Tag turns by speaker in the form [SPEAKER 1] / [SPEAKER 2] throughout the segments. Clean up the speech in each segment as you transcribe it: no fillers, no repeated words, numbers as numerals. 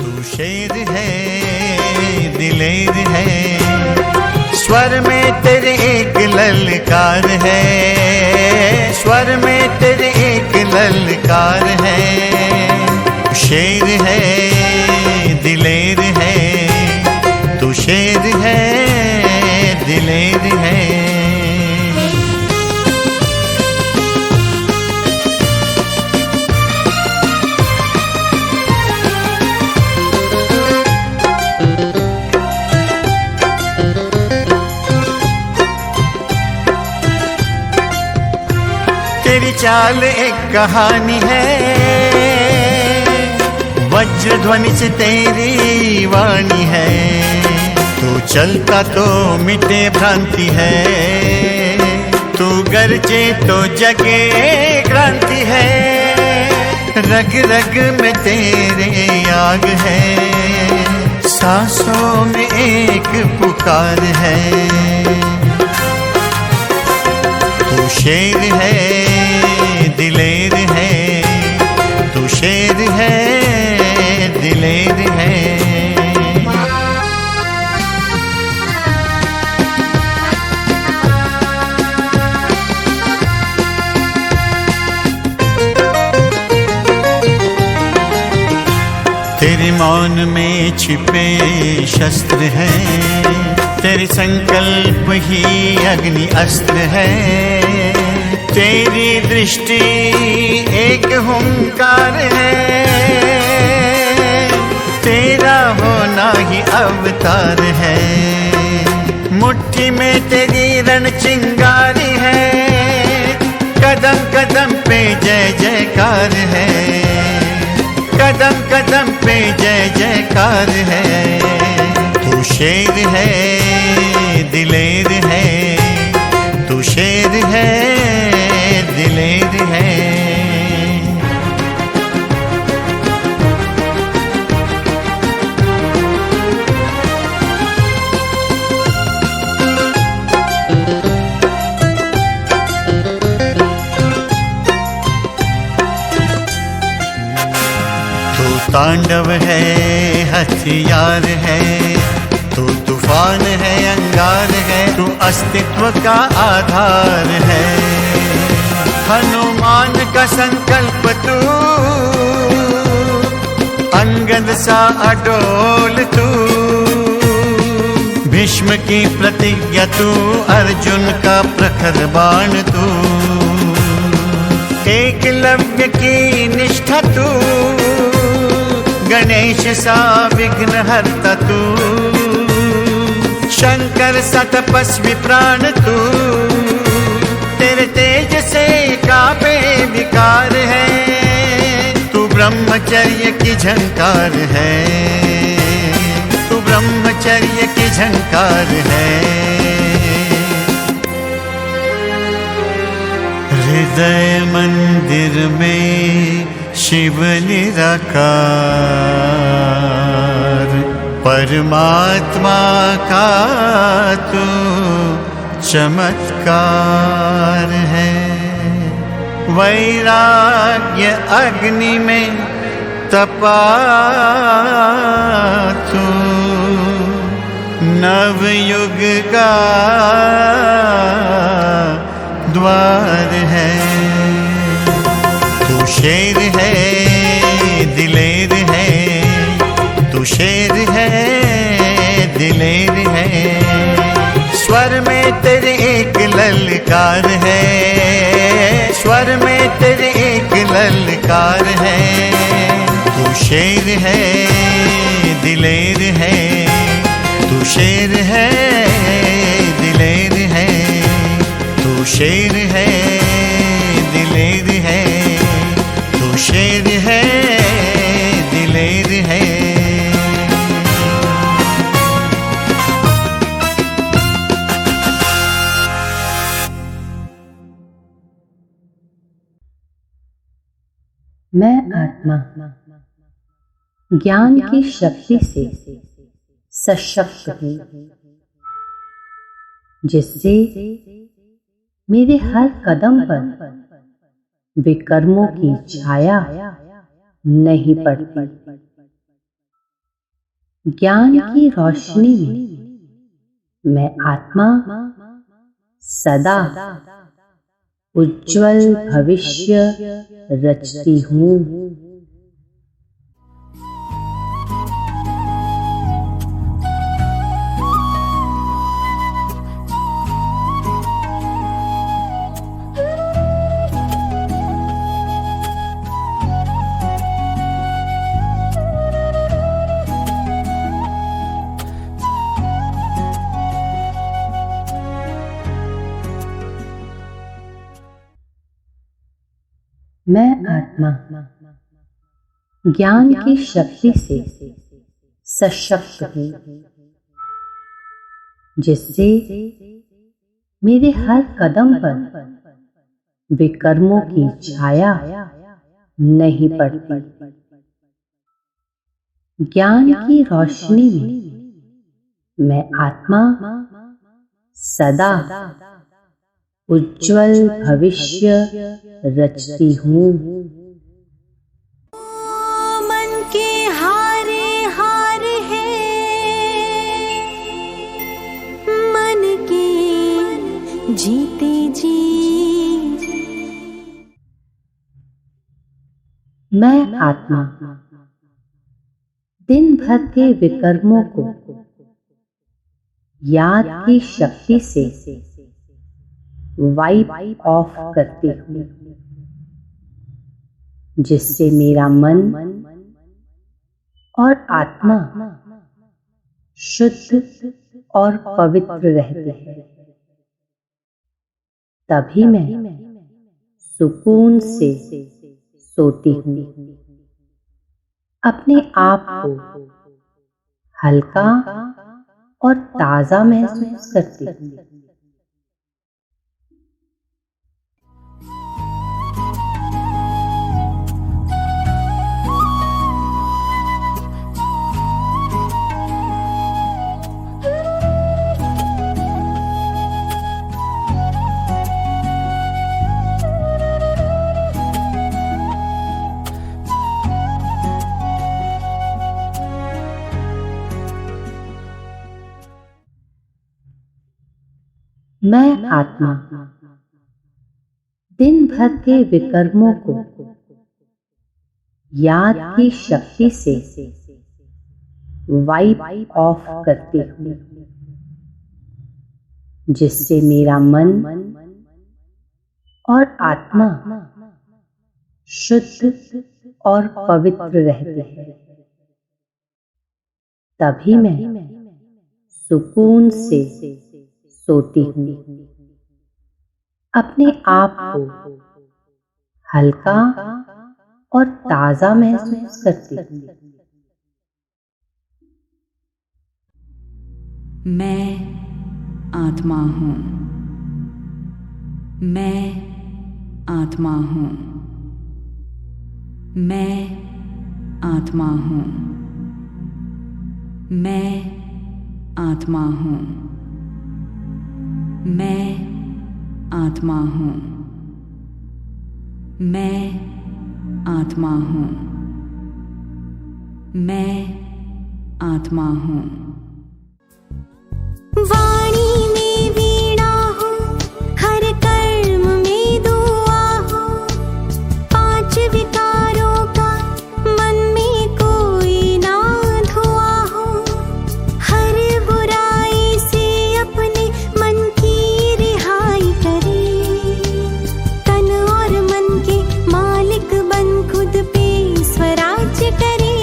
[SPEAKER 1] तू शेर है दिलेर है, स्वर में तेरे एक ललकार है, स्वर में तेरे एक ललकार है। तू शेर है दिलेर है, तू शेर है दिलेर है। तेरी चाल एक कहानी है, वज्र ध्वनि से तेरी वाणी है। तू चलता तो मिटे भ्रांति है, तू गरजे तो जगे क्रांति है। रग रग में तेरे आग है, सांसों में एक पुकार है। तू शेर है दिलेर है, तू शेर है दिलेर है। तेरे मौन में छिपे शस्त्र हैं, तेरे संकल्प ही अग्नि अस्त्र है। तेरी दृष्टि एक हुंकार है, तेरा होना ही अवतार है। मुट्ठी में तेरी रण चिंगारी है, कदम कदम पे जय जयकार है, कदम कदम पे जय जयकार है। तू शेर है दिलेर है, तू शेर है दिलेर है। तू तांडव है हथियार है, तू तूफान है अंगार है, तू अस्तित्व का आधार है। हनुमान का संकल्प तू, अंगद सा अडोल तू, भीष्म की प्रतिज्ञा तू, अर्जुन का प्रखर बाण तू, एकलव्य की निष्ठा तू, गणेश सा विघ्न हरता तू, शंकर सा तपस्वी प्राण तू। तेरे तेज से काबे विकार है, तू ब्रह्मचर्य की झंकार है, तू ब्रह्मचर्य की झंकार है। हृदय मंदिर में शिव निराकार, परमात्मा का तू चमत्कार है। वैराग्य अग्नि में तपा तू, नवयुग का द्वार है। तू शेर है दिलेर है, तू शेर है दिलेर है। स्वर में तेरे एक ललकार है, स्वर में तेरे एक ललकार है। तू शेर है दिलेर है, तू शेर है दिलेर है, तू शेर है दिलेर है, तू शेर है दिलेर है।
[SPEAKER 2] मैं आत्मा ज्ञान की शक्ति से सशक्त हूँ, जिससे मेरे हर कदम पर विकर्मों की छाया नहीं पड़ती। ज्ञान की रोशनी में मैं आत्मा सदा उज्जवल भविष्य रचती हूँ। मैं आत्मा ज्ञान की शक्ति से सशक्त हूँ, जिससे मेरे हर कदम पर विकर्मों की छाया नहीं पड़ती। ज्ञान की रोशनी में मैं आत्मा सदा उज्जवल भविष्य रचती हूँ।
[SPEAKER 3] मन के हारे हार है, मन के जीते जी।
[SPEAKER 2] मैं आत्मा दिन भर के विकर्मों को याद की शक्ति से वाइप ऑफ करती हूँ, जिससे मेरा मन और आत्मा शुद्ध और पवित्र रहते हैं। तभी मैं सुकून से सोती हूँ, अपने आप को हल्का और ताजा महसूस करती हूँ। मैं आत्मा दिन भर के विकर्मों को याद की शक्ति से वाइप ऑफ करती हूँ, जिससे मेरा मन और आत्मा शुद्ध और पवित्र रहते हैं। तभी मैं सुकून से सोती हूँ, अपने आप को हल्का और ताजा महसूस करती हूँ।
[SPEAKER 3] मैं आत्मा हूँ, मैं आत्मा हूँ, मैं आत्मा हूँ, मैं आत्मा हूँ, मैं आत्मा हूँ, मैं आत्मा हूँ, मैं आत्मा हूँ। वाणी में वीणा हूँ, हर कर्म में दुआ हूँ, पांच विकारों का मन में कोई ना धुआं हूँ, हर बुराई से अपने मन की रिहाई करे, तन और मन के मालिक बन खुद पे स्वराज्य करे,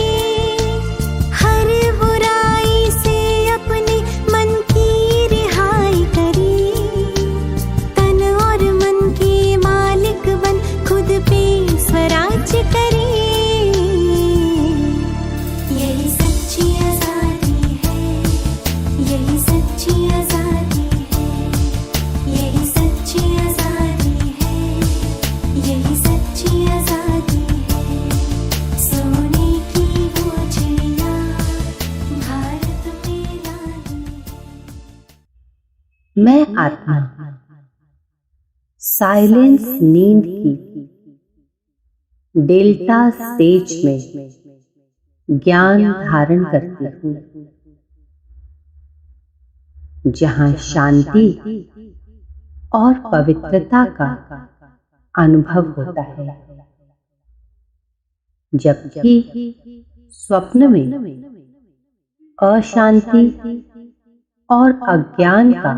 [SPEAKER 3] हर बुराई से अपने मन की रिहाई करे, तन और मन के मालिक बन खुद पे स्वराज्य करे। यही सच्ची आजादी है, यही सच्ची आजादी है, यही सच्ची आजादी है, यही सच्ची आजादी है। सोने की वो चिड़िया भारत में लागी है।
[SPEAKER 2] मैं आत्मा साइलेंस नींद की डेल्टा स्टेज में ज्ञान धारण करती हूँ। जहाँ शांति और पवित्रता का अनुभव होता है, जबकि स्वप्न में अशांति और अज्ञान का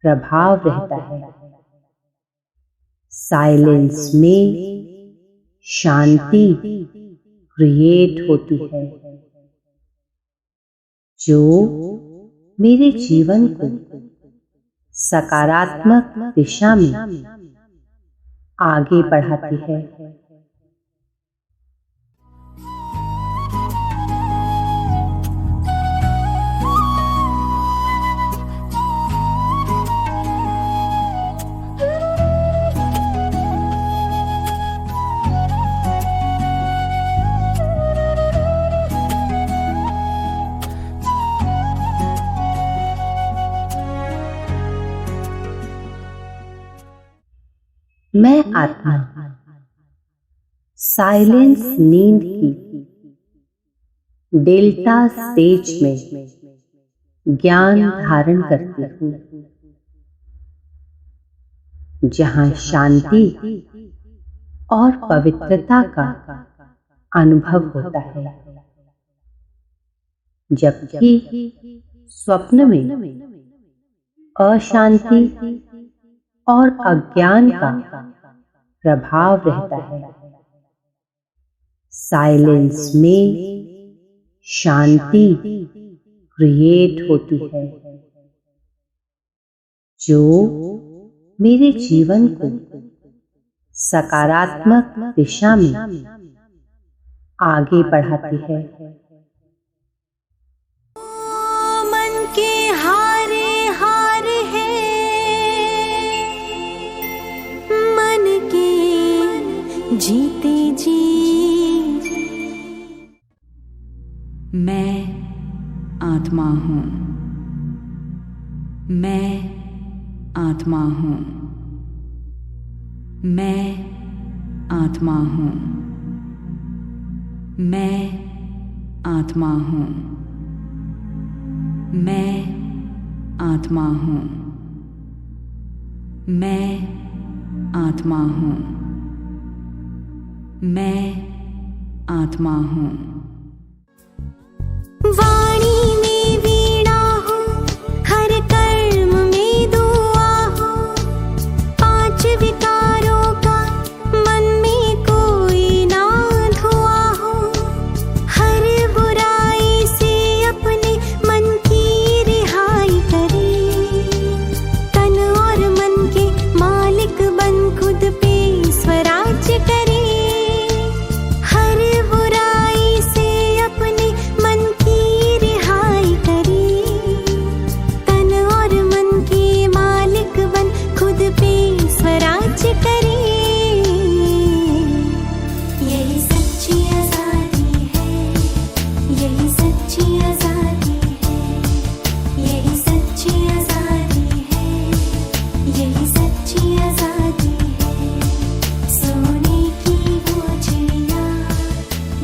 [SPEAKER 2] प्रभाव रहता है। साइलेंस में शांति क्रिएट होती है, जो मेरे जीवन को सकारात्मक दिशा में आगे बढ़ाती है। मैं आत्मा साइलेंस नींद की डेल्टा स्टेज में ज्ञान धारण करती हूँ, जहाँ शांति और पवित्रता का अनुभव होता है, जबकि स्वप्न में अशांति और अज्ञान का प्रभाव रहता है। साइलेंस में शांति क्रिएट होती है, जो मेरे जीवन को सकारात्मक दिशा में आगे बढ़ाती है।
[SPEAKER 3] मन के हारे हार है, मन के जीते जी।
[SPEAKER 4] मैं आत्मा हूँ, मैं आत्मा हूँ, मैं आत्मा हूँ, मैं आत्मा हूँ, मैं आत्मा हूँ, मैं आत्मा हूँ, मैं आत्मा हूँ।
[SPEAKER 3] वाणी में वीणा हो, हर कर्म में दुआ हो, पांच विकारों का मन में कोई ना धुआं हो। हर बुराई से अपने मन की रिहाई करे, तन और मन के मालिक बन खुद पे स्वराज्य करे। हर बुराई से अपने मन की रिहाई करे, तन और मन के मालिक बन खुद पे स्वराज्य करे। यही सच्ची आजादी है, यही सच्ची आजादी है, यही सच्ची आजादी है, यही सच्ची आजादी है। सोने की वो चिड़िया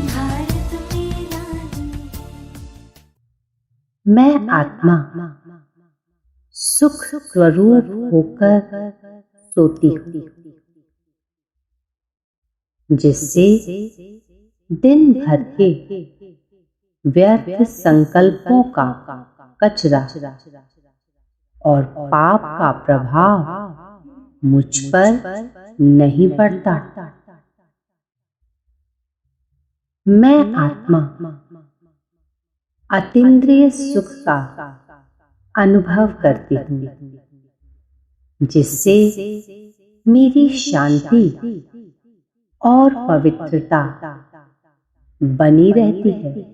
[SPEAKER 3] भारत पे लादी है।
[SPEAKER 2] मैं आत्मा सुख स्वरूप होकर सोती हूँ, जिससे दिन भर के व्यर्थ संकल्पों का कचरा और पाप का प्रभाव मुझ पर नहीं पड़ता। मैं आत्मा अतीन्द्रिय सुख का अनुभव करती हूँ, जिससे मेरी शांति और पवित्रता बनी रहती है।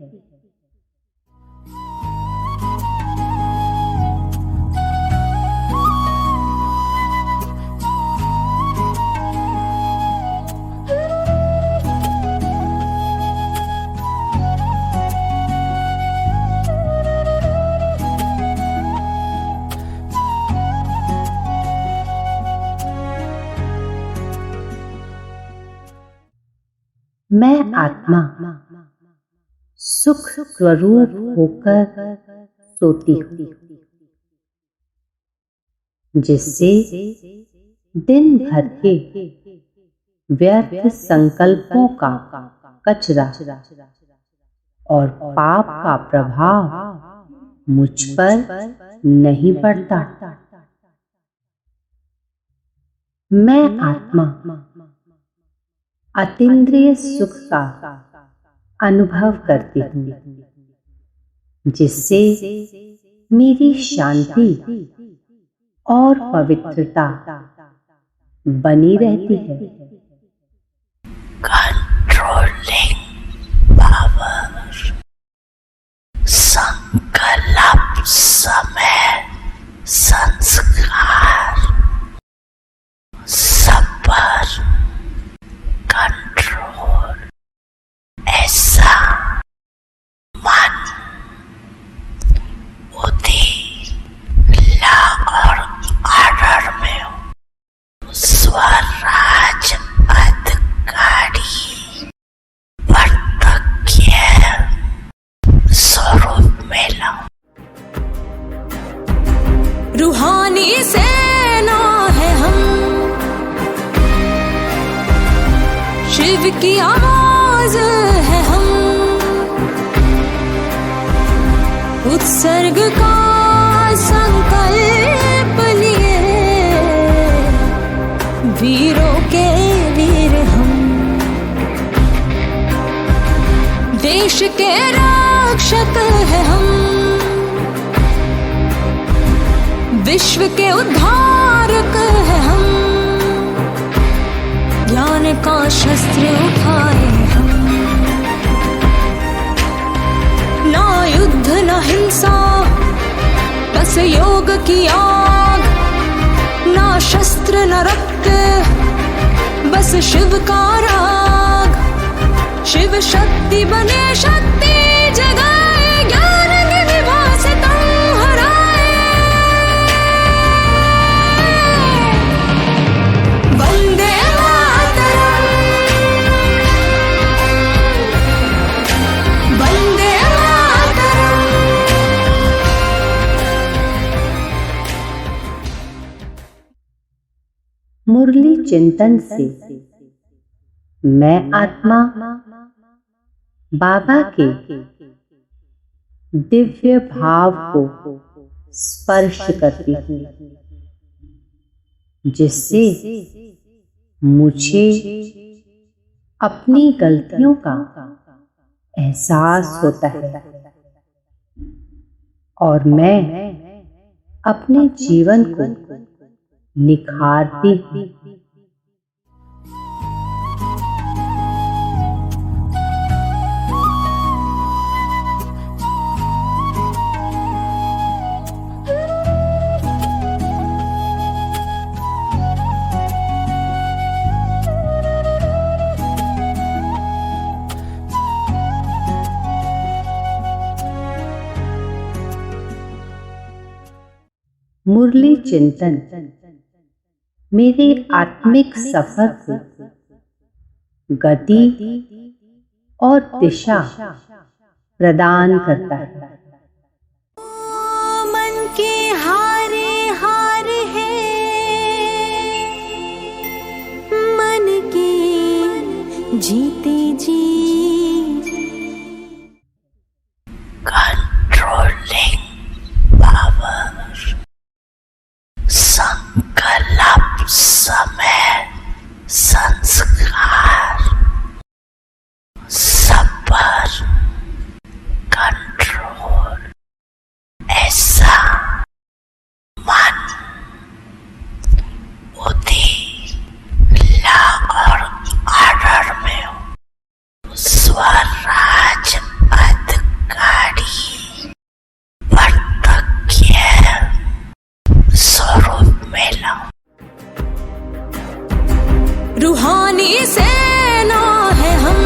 [SPEAKER 2] मैं आत्मा सुख स्वरूप होकर सोती हूँ, जिससे दिन भर के व्यर्थ संकल्पों का कचरा और पाप का प्रभाव मुझ पर नहीं पड़ता। मैं आत्मा अतीन्द्रिय सुख का अनुभव करती हूँ, जिससे मेरी शांति और पवित्रता बनी रहती है।
[SPEAKER 5] Controlling power, संकल्प समय संस्कार सब पर कंट्रोल, ऐसा मन बुद्धि ला और आर्डर में हो, स्वराज अधिकारी वर्तज्ञ स्वरूप में लाओ।
[SPEAKER 3] रूहानी सेना है हम, शिव की आवाज है हम, उत्सर्ग का संकल्प लिए वीरों के वीर हम, देश के रक्षक है हम, विश्व के उद्धारक है हम, ज्ञान का शस्त्र उठाए हम, ना युद्ध न हिंसा बस योग की आग, ना शस्त्र न रक्त बस शिव का राग, शिव शक्ति बने शक्ति जगाए, ज्ञान की विभा से तुम हराए। वंदे मातरम, वंदे मातरम।
[SPEAKER 2] मुरली चिंतन से मैं आत्मा बाबा के दिव्य भाव को स्पर्श करती हूँ, जिससे मुझे अपनी गलतियों का एहसास होता है और मैं अपने जीवन को निखारती हूँ। मुरली चिंतन मेरे आत्मिक सफर को गति और दिशा प्रदान करता है।
[SPEAKER 3] मन के हारे हार है, मन के जीते जी।
[SPEAKER 5] Controlling power, संकल्प समय संस्कार सब पर कंट्रोल, ऐसा मन बुद्धि ला और आर्डर में हो, स्वराज अधिकारी वर्तज्ञ स्वरूप में लाओ।
[SPEAKER 3] रूहानी सेना है हम,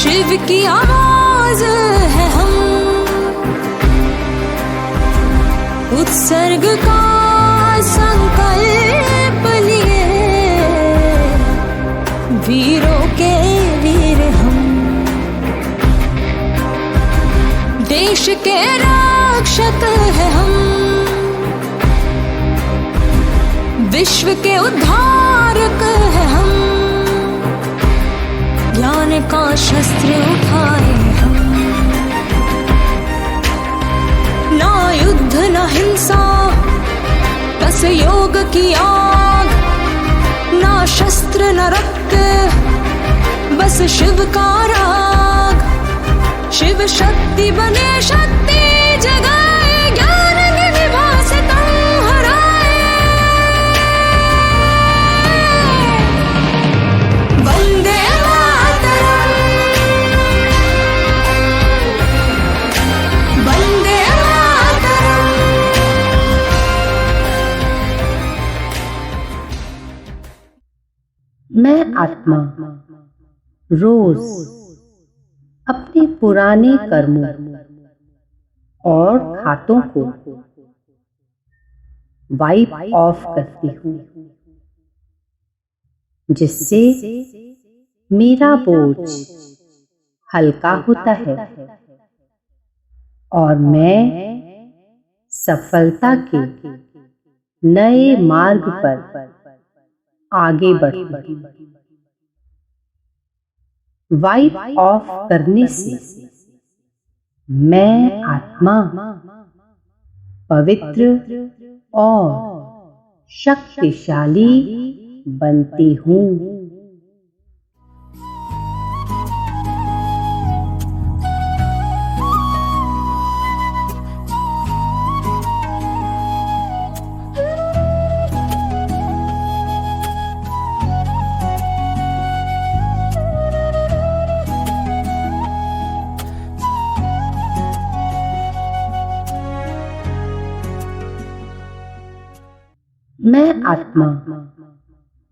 [SPEAKER 3] शिव की आवाज है हम, उत्सर्ग का संकल्प लिए वीरों के वीर देश के रक्षक है हम, विश्व के उद्धारक है हम, ज्ञान का शस्त्र उठाए हम। ना युद्ध ना हिंसा बस योग की आग, ना शस्त्र न रक्त बस शिव का राग। शिव शक्ति बने शक्ति जगाए, ज्ञान की विभा से तुम हराए। वंदे मातरम, वंदे मातरम।
[SPEAKER 2] मैं आत्मा रोज अपने पुराने कर्मों और खातों को वाइप ऑफ करती हूँ, जिससे मेरा बोझ हल्का होता है और मैं सफलता के नए मार्ग पर आगे बढ़ती हूँ। वाइप ऑफ करने से मैं आत्मा पवित्र और शक्तिशाली बनती हूँ। मैं आत्मा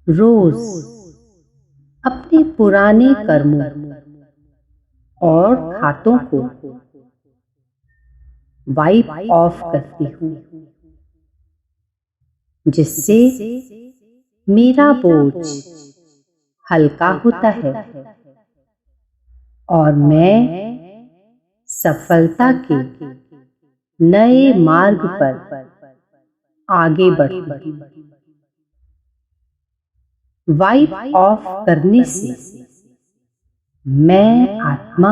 [SPEAKER 2] रोज अपने पुराने कर्मों और खातों को वाइप ऑफ करती हूँ, जिससे मेरा बोझ हल्का होता है और मैं सफलता के नए मार्ग पर आगे बढ़ती हूँ। वाइप ऑफ करने से मैं आत्मा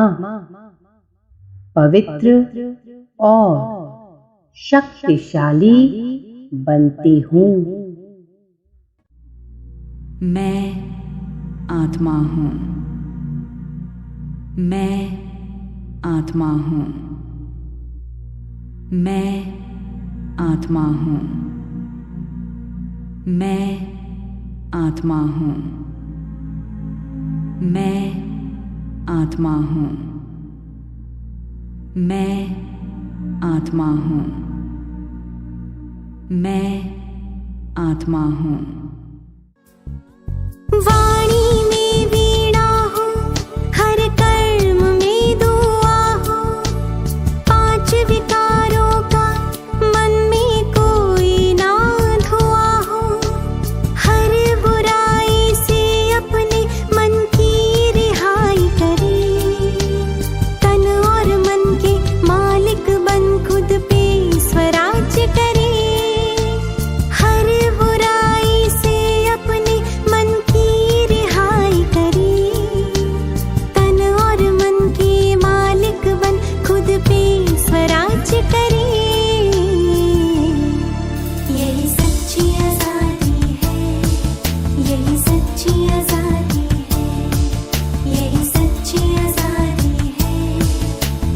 [SPEAKER 2] पवित्र और शक्तिशाली बनती हूँ।
[SPEAKER 4] मैं आत्मा हूँ, मैं आत्मा हूँ, मैं आत्मा हूँ, मैं आत्मा हूँ, मैं आत्मा हूँ, मैं आत्मा हूँ, मैं आत्मा हूँ।
[SPEAKER 3] वाणी में वीणा हो, हर कर्म में दुआ हो, पांच विकारों का मन में कोई ना धुआं हो। हर बुराई से अपने मन की रिहाई करे, तन और मन के मालिक बन खुद पे स्वराज्य करे। हर बुराई से अपने मन की रिहाई करे, तन और मन के मालिक बन खुद पे स्वराज्य करे। यही सच्ची आजादी है, यही सच्ची आजादी है, यही सच्ची आजादी है,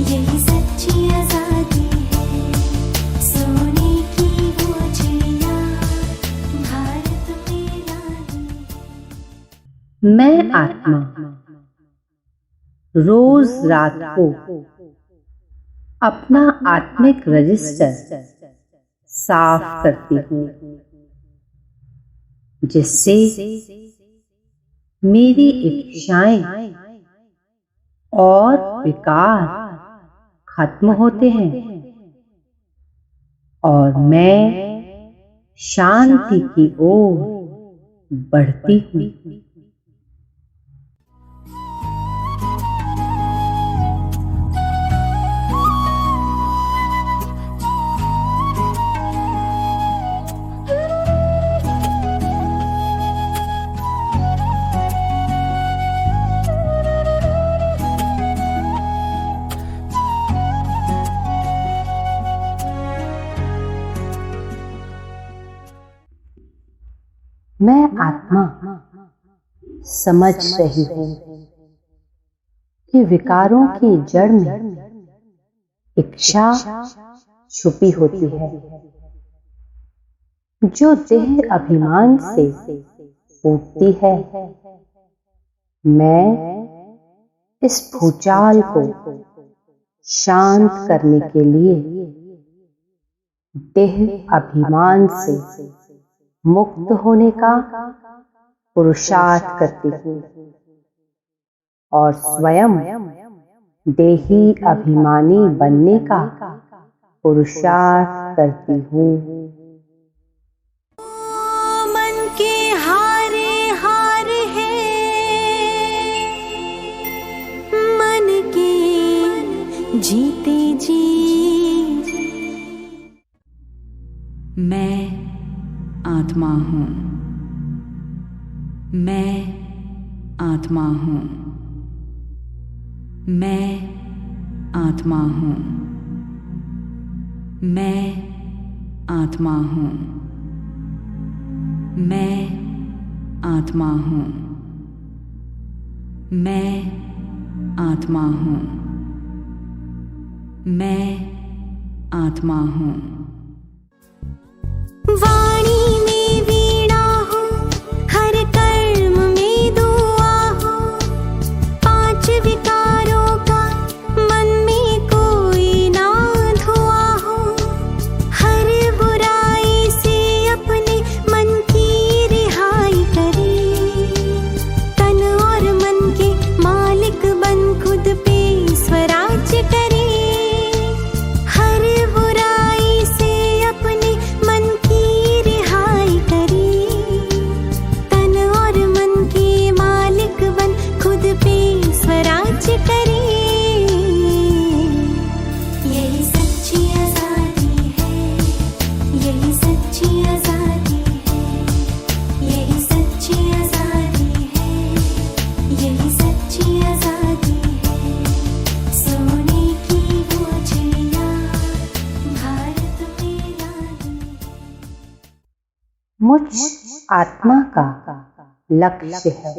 [SPEAKER 3] यही सच्ची आजादी है। सोने की वो चिड़िया भारत में लागी है।
[SPEAKER 2] मैं आत्मा रोज रात को अपना आत्मिक रजिस्टर साफ करती हूँ, जिससे मेरी इच्छाएं और विकार खत्म होते हैं और मैं शांति की ओर बढ़ती हूँ। मैं आत्मा समझ रही हूं कि विकारों की जड़ में इच्छा छुपी होती है, जो देह अभिमान से उठती है। मैं इस भूचाल को शांत करने के लिए देह अभिमान से मुक्त होने का पुरुषार्थ करती हूँ और स्वयं देही अभिमानी बनने का पुरुषार्थ करती हूँ।
[SPEAKER 3] मन के हारे हार है, मन के जीते जी।
[SPEAKER 4] मैं आत्मा हूँ, मैं आत्मा हूँ, मैं आत्मा हूँ, मैं आत्मा हूँ, मैं आत्मा हूँ, मैं आत्मा हूँ, मैं आत्मा हूँ।
[SPEAKER 3] वाणी में वीणा हो, हर कर्म में दुआ हो, पांच विकारों का मन में कोई ना धुआं हो। हर बुराई से अपने मन की रिहाई करे, तन और मन के मालिक बन खुद पे स्वराज्य करे। हर बुराई से अपने मन की रिहाई करे, तन और मन के मालिक बन खुद पे स्वराज्य करे। यही सच्ची आजादी है, यही सच्ची आजादी है, यही सच्ची आजादी है, यही सच्ची आजादी है। सोने की वो चिड़िया भारत में लागी है।
[SPEAKER 2] मुझ आत्मा का लक्ष्य है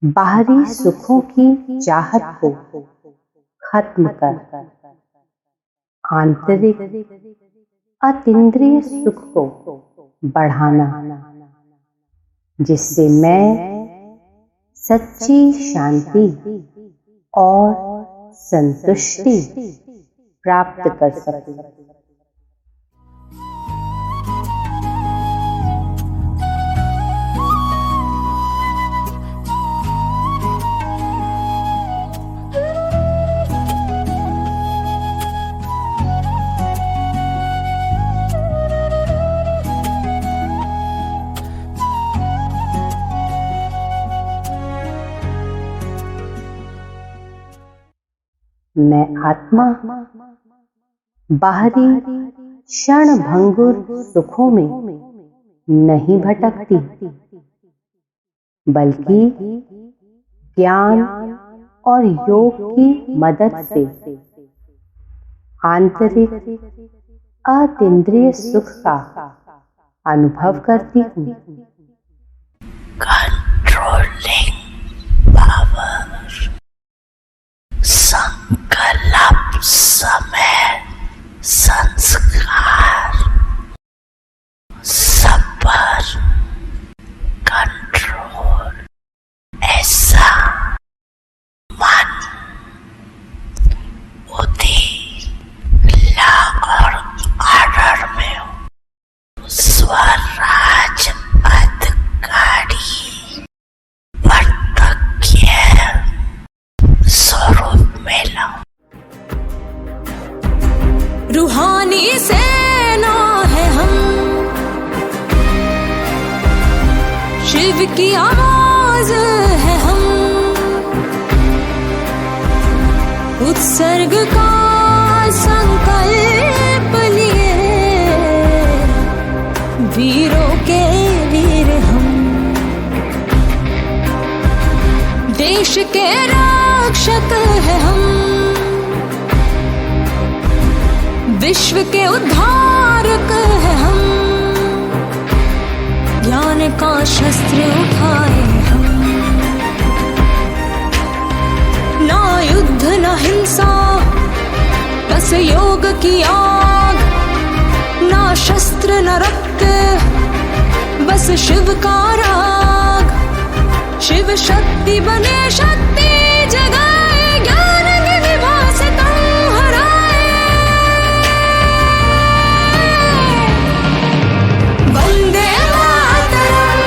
[SPEAKER 2] बाहरी सुखों की चाहत को खत्म कर आंतरिक अतीन्द्रिय सुख को बढ़ाना, जिससे मैं सच्ची शांति और संतुष्टि प्राप्त कर सकूं। मैं आत्मा बाहरी क्षण भंगुर सुखों में नहीं भटकती, बल्कि ज्ञान और योग की मदद से आंतरिक अतीन्द्रिय सुख का अनुभव करती हूँ।
[SPEAKER 5] controlling power, संकल्प समय संस्कार सब पर कंट्रोल, ऐसा मन बुद्धि ला और आर्डर में हो। स्वराज अधिकारी वर्तज्ञ स्वरूप में लाओ।
[SPEAKER 3] रूहानी सेना है हम, शिव की आवाज है हम, उत्सर्ग का संकल्प लिए वीरों के वीर हम, देश के रक्षक है हम, विश्व के उद्धारक है हम, ज्ञान का शस्त्र उठाए हम। ना युद्ध ना हिंसा, बस योग की आग। ना शस्त्र न रक्त, बस शिव का राग। शिव शक्ति बने शक्ति जगाए, ज्ञान के निवास तुम हराए। वंदे मातरम,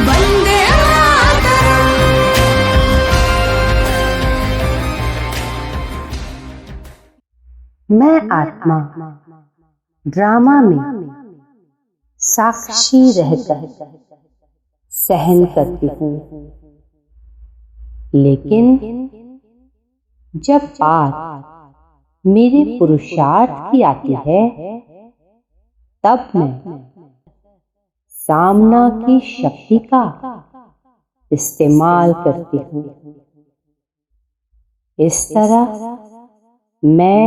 [SPEAKER 3] वंदे मातरम।
[SPEAKER 2] मैं आत्मा ड्रामा में साक्षी रहकर सहन करती हूँ, लेकिन जब बात मेरे पुरुषार्थ की आती है, तब मैं सामना की शक्ति का इस्तेमाल करती हूँ। इस तरह मैं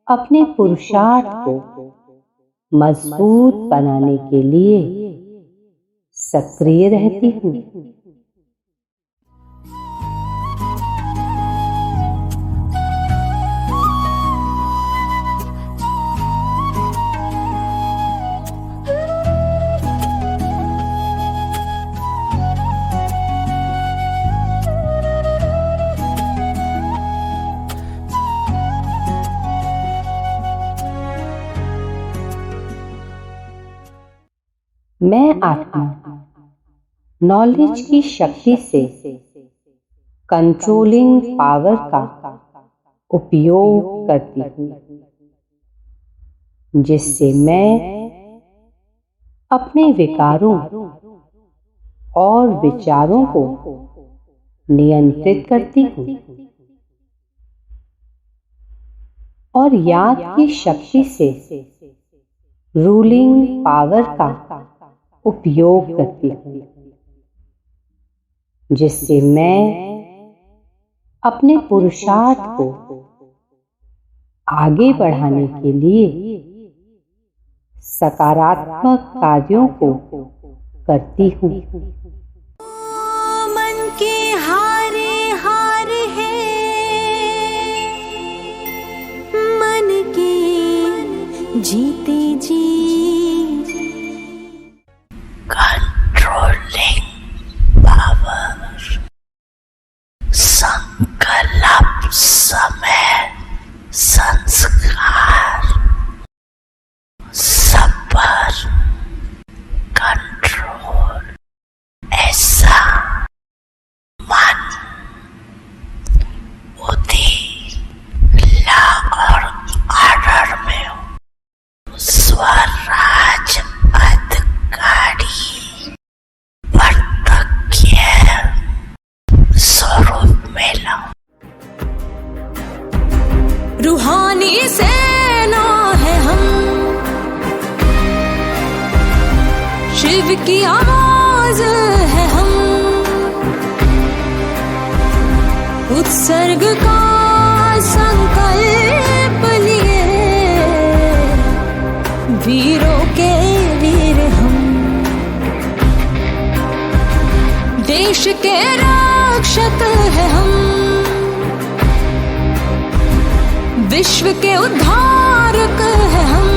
[SPEAKER 2] अपने पुरुषार्थ को मजबूत बनाने के लिए सक्रिय रहती हूँ। मैं आत्मा नॉलेज की शक्ति से कंट्रोलिंग पावर का उपयोग करती हूँ, जिससे मैं अपने विकारों और विचारों को नियंत्रित करती हूँ और याद की शक्ति से रूलिंग पावर का उपयोग करती हूँ, जिससे मैं अपने पुरुषार्थ को आगे बढ़ाने के लिए सकारात्मक कार्यों को करती हूँ।
[SPEAKER 3] मन के हारे हार है, मन के जीते जी।
[SPEAKER 5] controlling power, संकल्प समय संस्कार सब पर कंट्रोल। ऐसा मन बुद्धि ला और आर्डर में हो। स्वराज अधिकारी प्रत्यक्ष स्वरूप में लाओ।
[SPEAKER 3] रूहानी सेना है हम, शिव की आवाज है हम। उत्सर्ग का संकल्प लिए, वीरों के वीर हम। देश के रक्षक है हम, विश्व के उद्धारक है हम।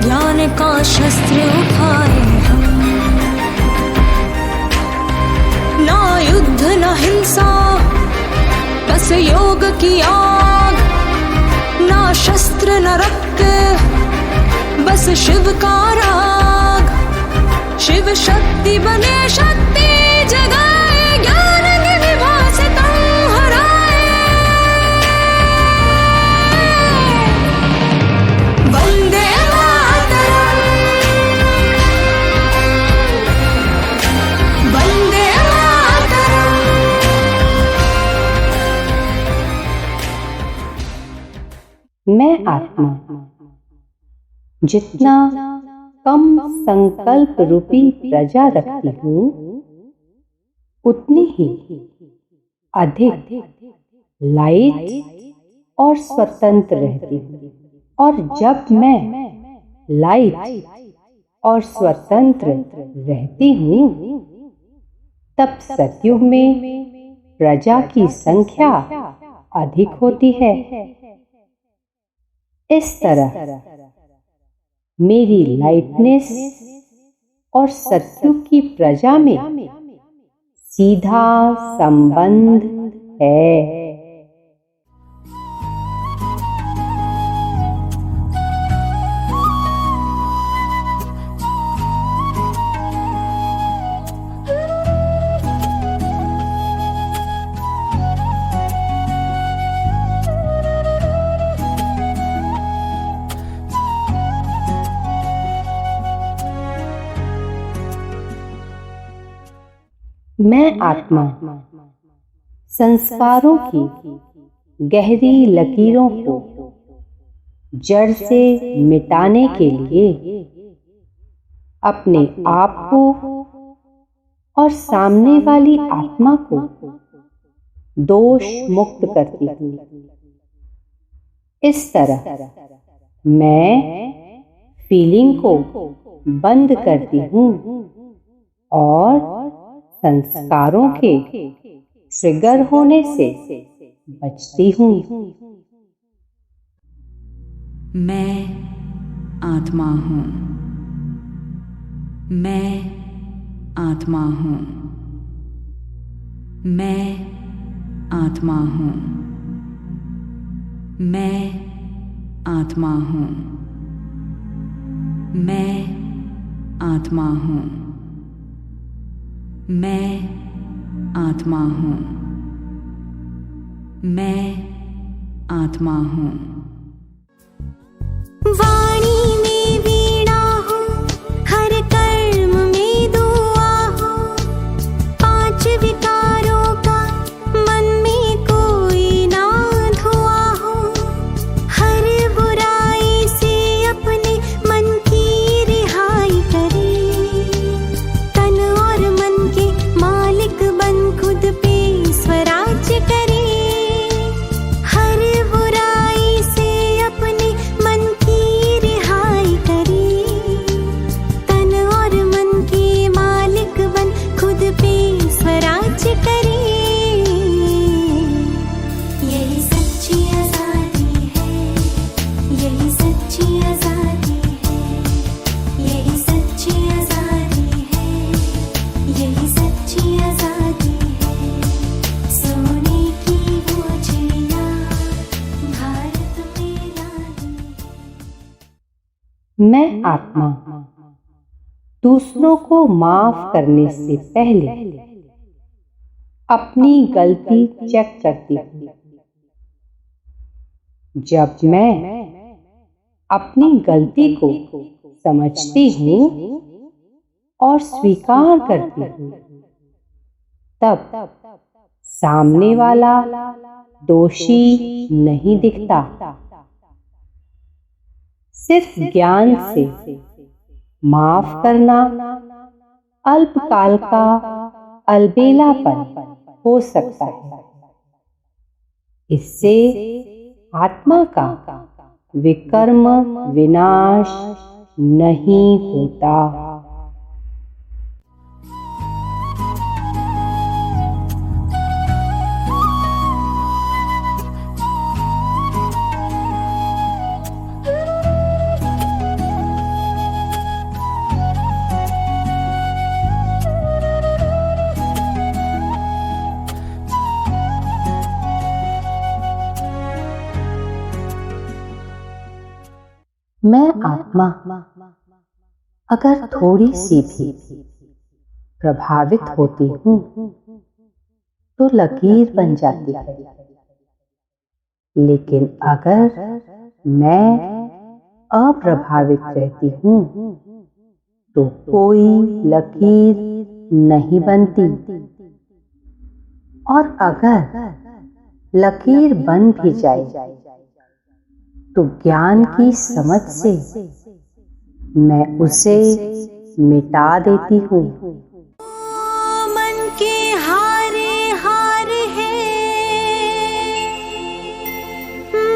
[SPEAKER 3] ज्ञान का शस्त्र उठाए हम, ना युद्ध ना हिंसा, बस योग की आग। ना शस्त्र न रक्त, बस शिव का राग। शिव शक्ति बने शक्ति जगाए, ज्ञान के निवास तुम हराए। वंदे मातरम, वंदे मातरम।
[SPEAKER 2] मैं आत्मा जितना कम संकल्प रूपी प्रजा रखती हूँ, उतनी ही अधिक लाइट और स्वतंत्र रहती हूँ। और जब मैं लाइट और स्वतंत्र रहती हूँ, तब सतयुग में प्रजा की संख्या अधिक होती है। इस तरह मेरी लाइटनेस और सतयुग की प्रजा में सीधा संबंध है। मैं आत्मा संस्कारों की गहरी लकीरों को जड़ से मिटाने के लिए अपने आप को और सामने वाली आत्मा को दोष मुक्त करती हूँ। इस तरह मैं फीलिंग को बंद करती हूँ और संस्कारों के ट्रिगर होने से बचती हूँ।
[SPEAKER 4] मैं आत्मा हूँ। मैं आत्मा हूँ। मैं आत्मा हूँ। मैं आत्मा हूँ। मैं आत्मा हूँ। मैं आत्मा हूँ। मैं आत्मा हूँ।
[SPEAKER 3] वाणी में वीणा हूँ, हर कर्म में दुआ हूँ, 5 विकारों का मन में कोई ना धुआं हूँ, हर बुराई से अपने मन की रिहाई करे, तन और मन के मालिक बन खुद पे स्वराज्य करे, हर बुराई से अपने मन की रिहाई करे, तन और मन के मालिक बन खुद पे स्वराज्य करे। यही सच्ची आजादी है, यही सच्ची आजादी है, यही सच्ची आजादी है, यही सच्ची आजादी है, सोने की वो चिड़िया भारत में लादी है।
[SPEAKER 2] मैं आत्मा दूसरों को माफ करने से पहले अपनी गलती चेक करती हूँ। जब मैं अपनी गलती को समझती हूँ और स्वीकार करती हूँ, तब सामने वाला दोषी नहीं दिखता। सिर्फ ज्ञान से माफ करना अल्पकाल का अलबेलापन हो सकता है। इससे आत्मा का विकर्म विनाश नहीं होता। मैं आत्मा अगर थोड़ी सी भी प्रभावित होती हूँ तो लकीर बन जाती है, लेकिन अगर मैं अप्रभावित रहती हूँ तो कोई लकीर नहीं बनती, और अगर लकीर बन भी जाए तो ज्ञान की समझ से मैं उसे मिटा देती हूँ।
[SPEAKER 3] मन के हारे हार है,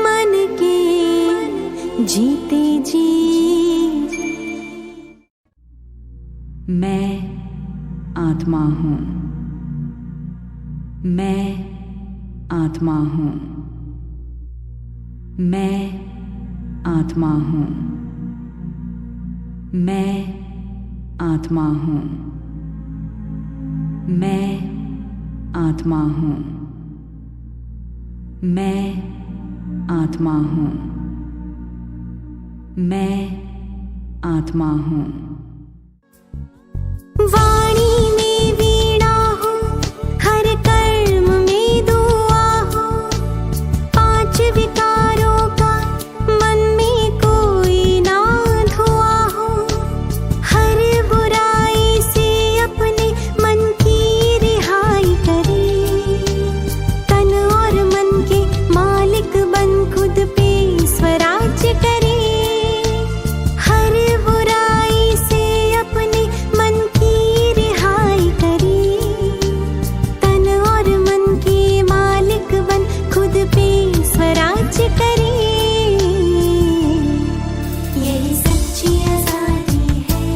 [SPEAKER 3] मन के जीते जी।
[SPEAKER 4] मैं आत्मा हूँ, मैं आत्मा हूँ, मैं आत्मा हूँ, मैं आत्मा हूँ, मैं आत्मा हूँ, मैं आत्मा हूँ, मैं आत्मा हूँ।
[SPEAKER 3] वाणी में वीणा हो, हर कर्म में दुआ हो, पांच विकारों का मन में कोई ना धुआ हो, हर बुराई से अपने मन की रिहाई करे, तन और मन के मालिक बन खुद पे स्वराज्य करे, हर बुराई से अपने मन की रिहाई करे, तन और मन के मालिक बन खुद पे स्वराज्य करे। यही सच्ची आजादी है,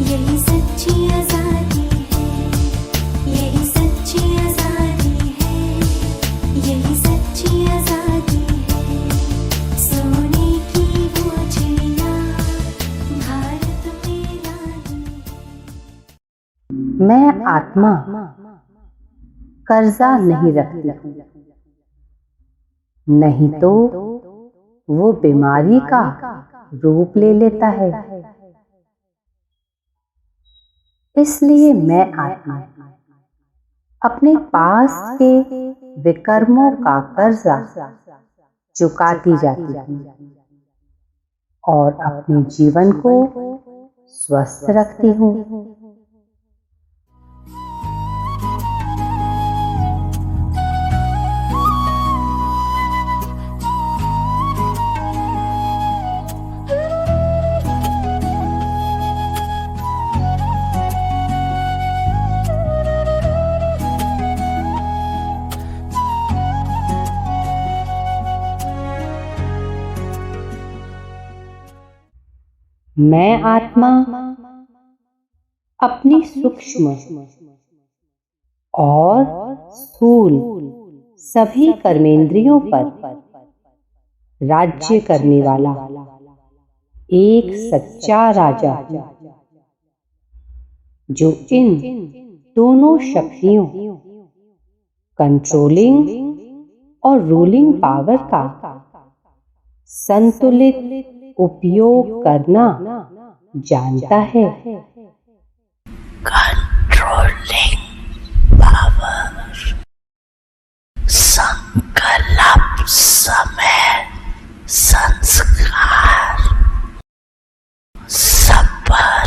[SPEAKER 3] यही सच्ची आजादी है, यही सच्ची आजादी है, यही सच्ची आजादी है। सोने की वो चिड़िया भारत में लागी है।
[SPEAKER 2] मैं आत्मा कर्जा नहीं रखती, नहीं तो वो बीमारी का रूप ले लेता है। इसलिए मैं आत्मा अपने पास के विकर्मों का कर्जा चुकाती जाती हूँ और अपने जीवन को स्वस्थ रखती हूँ। मैं आत्मा अपनी सूक्ष्म और स्थूल सभी कर्मेंद्रियों पर राज्य करने वाला एक सच्चा राजा हूँ, जो इन दोनों शक्तियों कंट्रोलिंग और रूलिंग पावर का संतुलित उपयोग करना जानता है।
[SPEAKER 5] कंट्रोलिंग पावर, संकल्प, समय, संस्कार, सब पर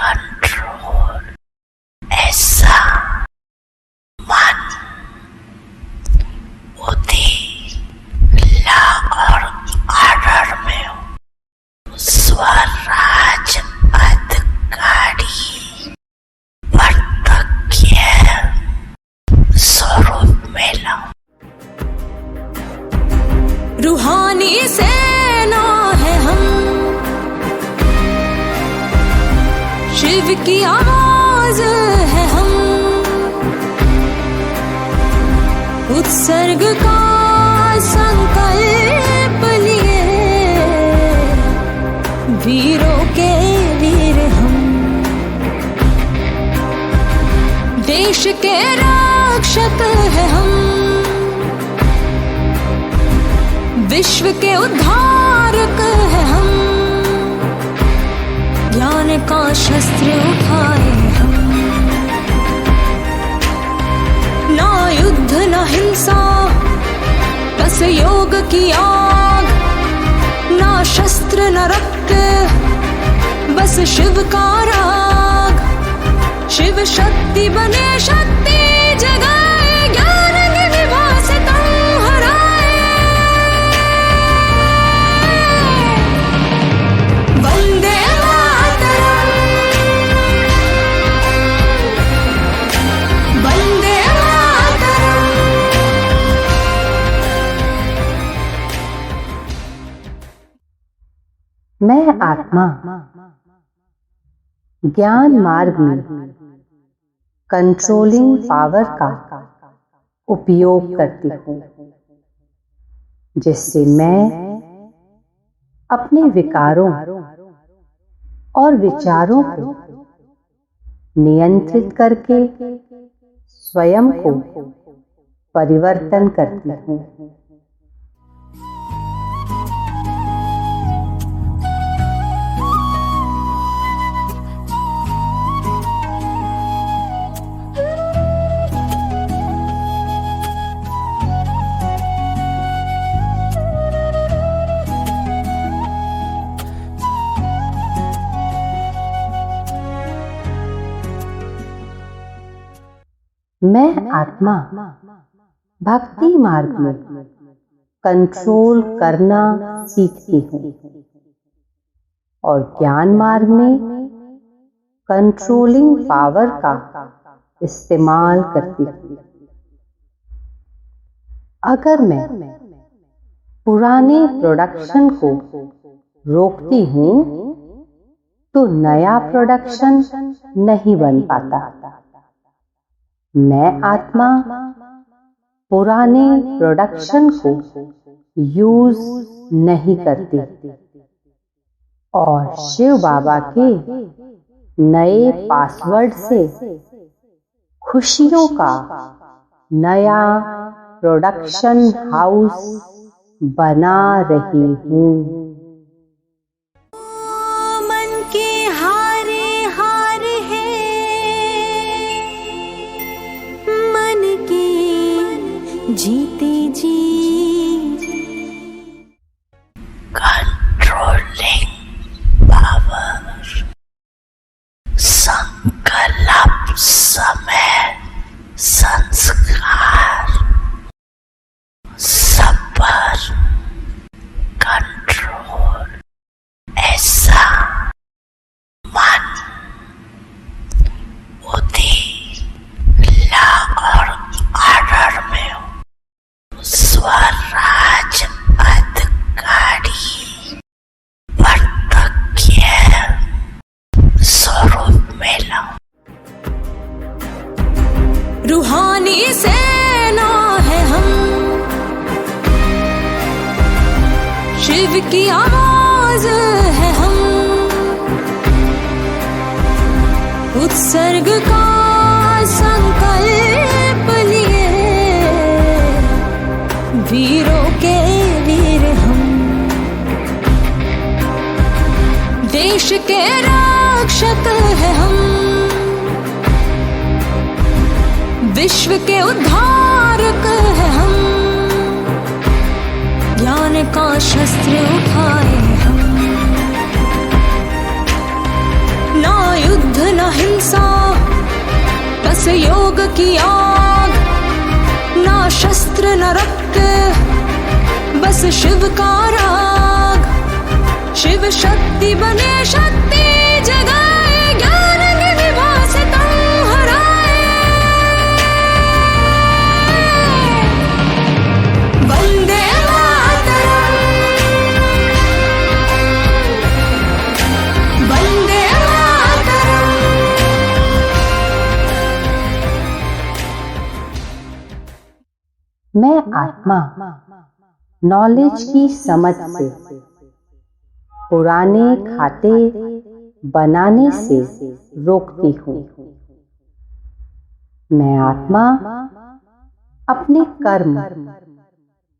[SPEAKER 5] कंट्रोल। ऐसा मन, बुद्धि, ला और आर्डर में स्वराज अधिकारी प्रत्यक्ष स्वरूप में लाओ।
[SPEAKER 3] रूहानी सेना है हम, शिव की आवाज है हम, उत्सर्ग का संकल्प लिए वीरों के वीर हम, देश के रक्षक है हम, विश्व के उद्धारक है हम, ज्ञान का शस्त्र उठाए हम, ना युद्ध ना हिंसा बस योग की आग, ना शस्त्र न रक्त बस शिव का राग, शिव शक्ति बने शक्ति जगाए, ज्ञान के विभा से तुम हराए। वंदे मातरम, वंदे मातरम।
[SPEAKER 2] मैं आत्मा ज्ञान मार्ग में कंट्रोलिंग पावर का उपयोग करती हूँ, जिससे मैं अपने विकारों और विचारों को नियंत्रित करके स्वयं को परिवर्तन करती हूँ। मैं आत्मा भक्ति मार्ग में कंट्रोल करना सीखती हूँ और ज्ञान मार्ग में कंट्रोलिंग पावर का इस्तेमाल करती हूँ। अगर मैं पुराने प्रोडक्शन को रोकती हूँ तो नया प्रोडक्शन नहीं बन पाता। मैं आत्मा पुराने प्रोडक्शन को यूज नहीं करती और शिव बाबा के नए पासवर्ड से खुशियों का नया प्रोडक्शन हाउस बना रही हूँ।
[SPEAKER 3] मन के हारे हार है, मन के जीते जी।
[SPEAKER 5] Controlling power, संकल्प समय संस्कार सब पर कंट्रोल। ऐसा मन बुद्धि ला और ऑर्डर में हो। स्वराज अधिकारी वर्तज्ञ स्वरूप में लाओ।
[SPEAKER 3] रूहानी सेना है हम, शिव की आवाज है हम, उत्सर्ग का संकल्प लिए वीरों के वीर हम, देश के रक्षक है हम, विश्व के उद्धारक है हम, ज्ञान का शस्त्र उठाए हम। ना युद्ध ना हिंसा, बस योग की आग, ना शस्त्र न रक्त, बस शिव का राग। शिव शक्ति बने शक्ति जगाए, ज्ञान की विभा से तुम हराए। वंदे मातरम, वंदे मातरम।
[SPEAKER 2] मैं आत्मा नॉलेज की समझ से पुराने खाते बनाने से रोकती हूँ। मैं आत्मा अपने कर्म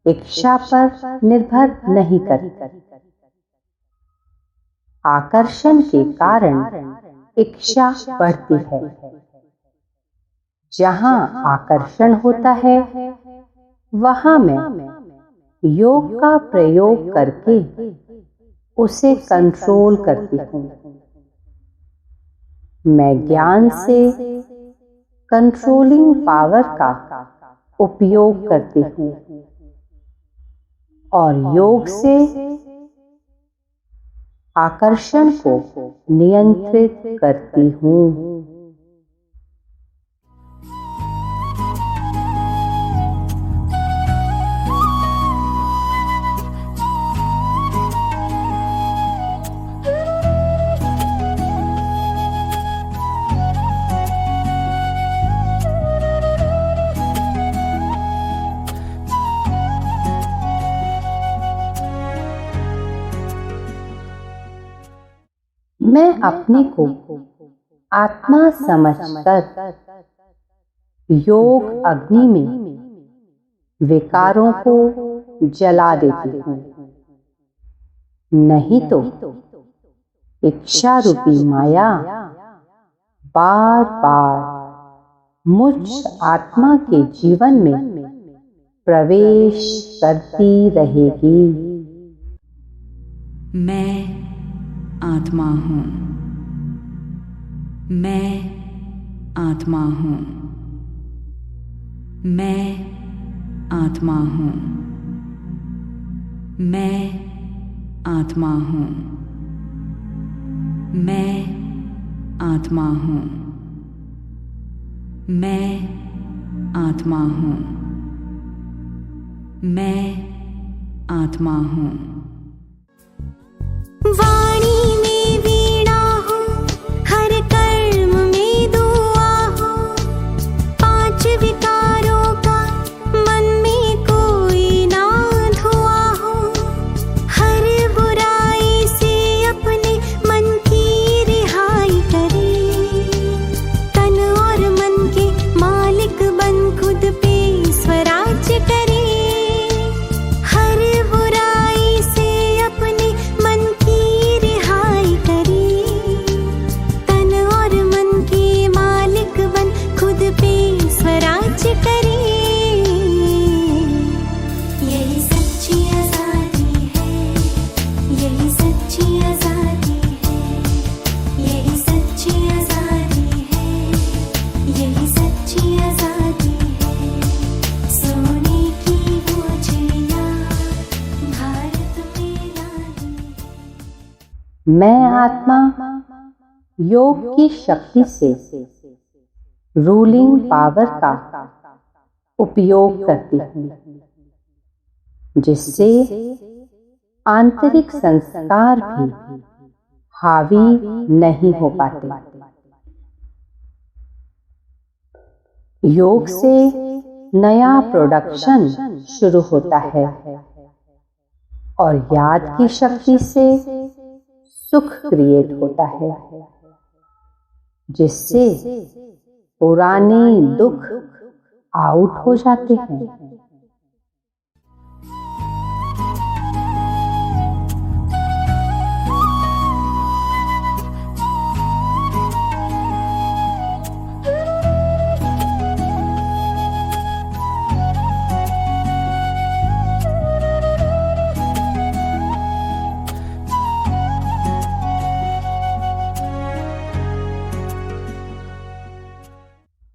[SPEAKER 2] इच्छा पर निर्भर नहीं करती। आकर्षण के कारण इच्छा बढ़ती है। जहाँ आकर्षण होता है वहाँ मैं योग का प्रयोग करके उसे कंट्रोल करती हूँ। मैं ज्ञान से कंट्रोलिंग पावर का उपयोग करती हूँ और योग से आकर्षण को नियंत्रित करती हूँ। अपने को आत्मा समझकर योग अग्नि में विकारों को जला देती हूँ, नहीं तो इच्छा रूपी माया बार बार मुझ आत्मा के जीवन में प्रवेश करती रहेगी।
[SPEAKER 4] मैं आत्मा हूँ, मैं आत्मा हूँ, मैं आत्मा हूँ, मैं आत्मा हूँ, मैं आत्मा हूँ, मैं आत्मा हूँ, मैं आत्मा हूँ।
[SPEAKER 3] वाणी में वीणा हो, हर कर्म में दुआ हो, पांच विकारों का मन में कोई ना धुआं हो, हर बुराई से अपने मन की रिहाई करे, तन और मन के मालिक बन खुद पे स्वराज्य करे, हर बुराई से अपने मन की रिहाई करे, तन और मन के मालिक बन खुद पे स्वराज्य करे। यही सच्ची आजादी है, यही सच्ची आजादी है, यही सच्ची आजादी है, यही सच्ची आजादी है, सोने की वो चिड़िया भारत में लागी है।
[SPEAKER 2] मैं आत्मा योग की शक्ति से रूलिंग पावर का उपयोग करती हूँ, जिससे आंतरिक संस्कार भी हावी नहीं हो पाते। योग से नया प्रोडक्शन शुरू होता है और याद की शक्ति से सुख क्रिएट होता है, जिससे पुराने दुख आउट हो जाते हैं।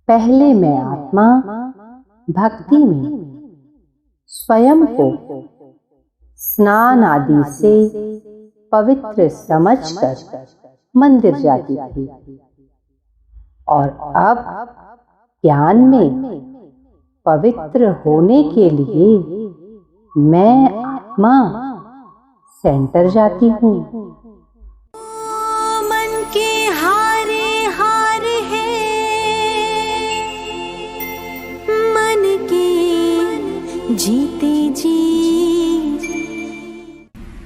[SPEAKER 2] पहले मैं आत्मा भक्ति में स्वयं को स्नान आदि से पवित्र समझकर मंदिर जाती थी, और अब ज्ञान में पवित्र होने के लिए मैं आत्मा सेंटर जाती हूँ।
[SPEAKER 3] मन के हारे हार है, मन के जीते जी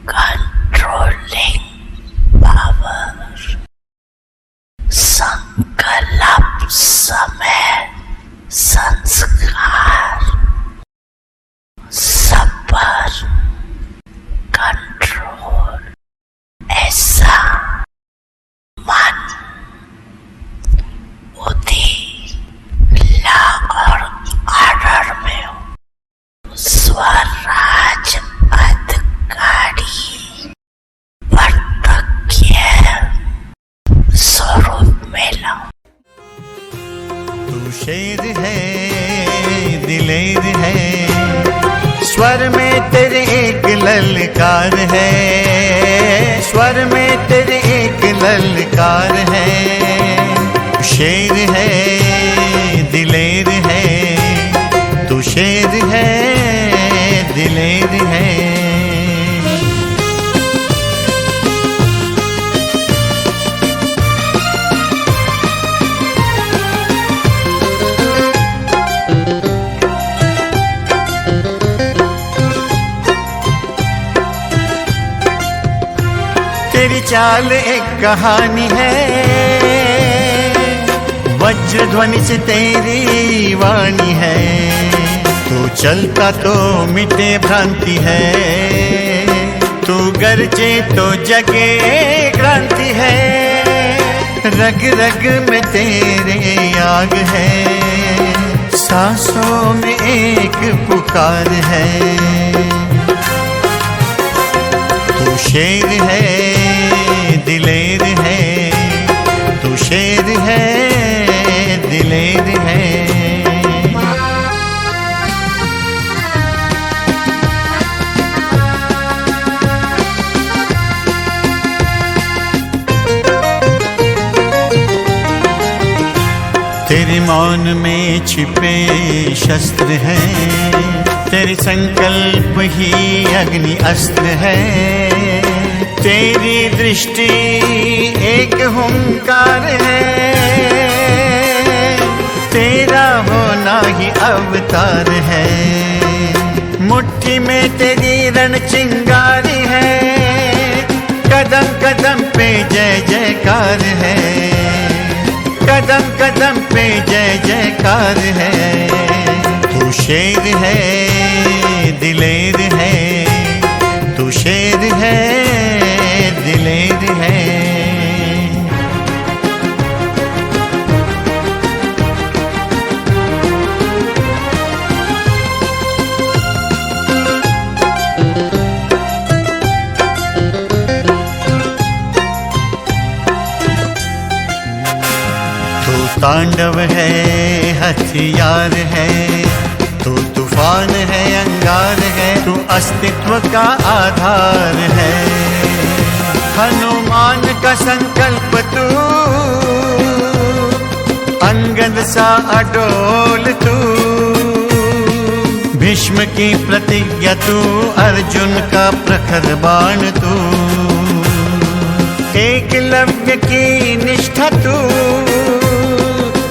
[SPEAKER 5] controlling power, संकल्प समय संस्कार सब पर कंट्रोल, ऐसा मन बुद्धि ला और आर्डर में हो, स्वराज अधिकारी प्रत्यक्ष स्वरूप में लाओ।
[SPEAKER 1] तू शेर है दिलेर है, स्वर में तेरे एक ललकार है, स्वर में तेरे एक ललकार है। शेर है दिलेर है, तू शेर है दिलेर है। तेरी चाल एक कहानी है, वज्र ध्वनि से तेरी वाणी है। तू चलता तो मिटे भ्रांति है, तू गरजे तो जगे क्रांति है। रग रग में तेरे आग है, सांसों में एक पुकार है। तू शेर है दिलेर है, तू शेर है दिलेर है। तेरे मौन में छिपे शस्त्र हैं, तेरे संकल्प ही अग्नि अस्त्र है। तेरी दृष्टि एक हुंकार है, तेरा होना ही अवतार है। मुट्ठी में तेरी रण चिंगारी है, कदम कदम पे जय जयकार है। कदम कदम पे जय जयकार है। तू शेर है दिलेर है, तू शेर है दिलेर है। तांडव है हथियार है, तू तूफान है अंगार है। तू अस्तित्व का आधार है, हनुमान का संकल्प तू, अंगद सा अडोल तू। भीष्म की प्रतिज्ञा तू, अर्जुन का प्रखर बाण तू। एकलव्य की निष्ठा तू,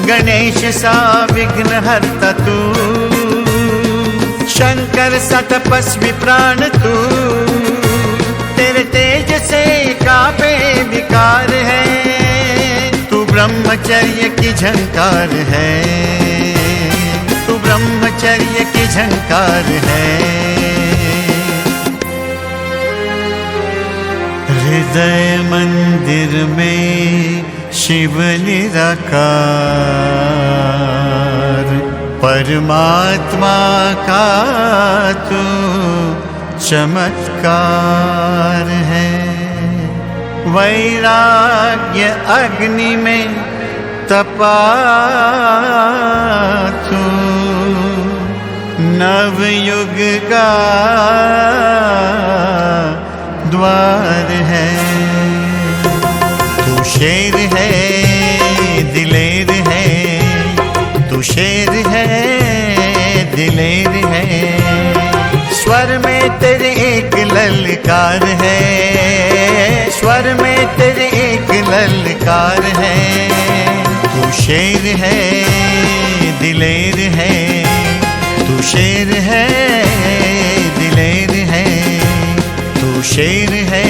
[SPEAKER 1] गणेश सा विघ्न हरता तू। शंकर सा तपस्वी प्राण तू, तेरे तेज से कांपे विकार है। तू ब्रह्मचर्य की झंकार है, तू ब्रह्मचर्य की झंकार है। हृदय मंदिर में शिव निराकार, परमात्मा का तू चमत्कार है। वैराग्य अग्नि में तपा तू, नवयुग का द्वार है। तू शेर है दिलेर है, तू शेर है दिलेर है। स्वर में तेरे एक ललकार है, स्वर में तेरे एक ललकार है। तू शेर है दिलेर है, तू शेर है दिलेर है, तू शेर है